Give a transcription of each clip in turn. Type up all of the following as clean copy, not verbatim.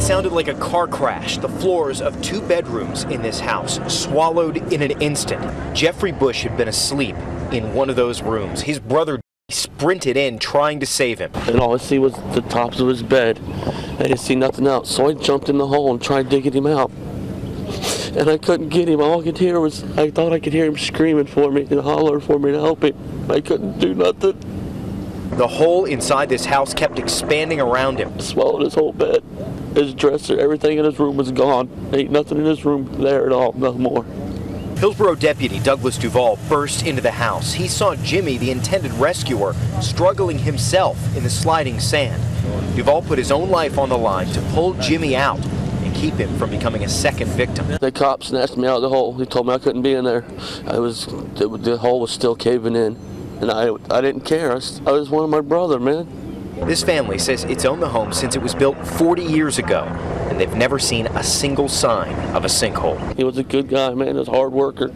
sounded like a car crash. The floors of 2 bedrooms in this house swallowed in an instant. Jeffrey Bush had been asleep in one of those rooms. His brother sprinted in trying to save him. And all I see was the tops of his bed. I didn't see nothing else. So I jumped in the hole and tried digging him out. And I couldn't get him. All I could hear was, I thought I could hear him screaming for me and hollering for me to help him. I couldn't do nothing. The hole inside this house kept expanding around him. Swallowed his whole bed, his dresser, everything in his room was gone. Ain't nothing in his room there at all, no more. Hillsborough deputy Douglas Duvall burst into the house. He saw Jimmy, the intended rescuer, struggling himself in the sliding sand. Duvall put his own life on the line to pull Jimmy out and keep him from becoming a second victim. The cop snatched me out of the hole. He told me I couldn't be in there. The hole was still caving in, and I didn't care. I just wanted my brother, man. This family says it's owned the home since it was built 40 years ago, and they've never seen a single sign of a sinkhole. He was a good guy, man. He was a hard worker.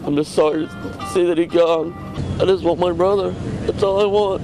I'm just sorry to see that he's gone. I just want my brother. That's all I want.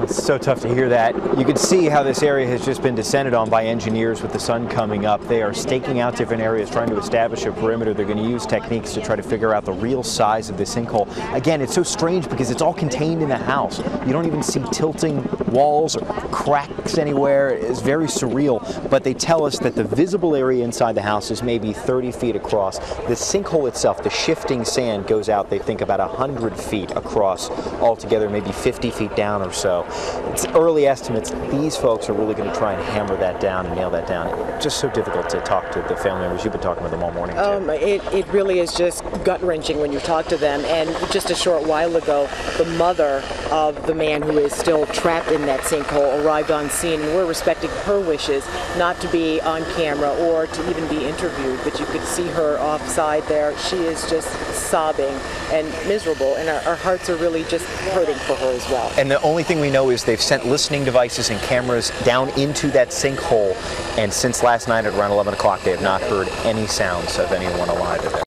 It's so tough to hear that. You can see how this area has just been descended on by engineers with the sun coming up. They are staking out different areas, trying to establish a perimeter. They're going to use techniques to try to figure out the real size of this sinkhole. Again, it's so strange because it's all contained in the house. You don't even see tilting walls or cracks anywhere. It's very surreal, but they tell us that the visible area inside the house is maybe 30 feet across. The sinkhole itself, the shifting sand, goes out, they think, about 100 feet across altogether, maybe 50 feet down or so. It's early estimates. These folks are really going to try and hammer that down and nail that down. It's just so difficult to talk to the family members. You've been talking with them all morning, too. It really is just gut-wrenching when you talk to them. And just a short while ago, the mother of the man who is still trapped in that sinkhole arrived on scene, and we're respecting her wishes not to be on camera or to even be interviewed. But you could see her offside there. She is just sobbing and miserable, and our hearts are really just hurting for her as well. And the only thing we know is they've sent listening devices and cameras down into that sinkhole, and since last night at around 11 o'clock, they have not heard any sounds of anyone alive in there.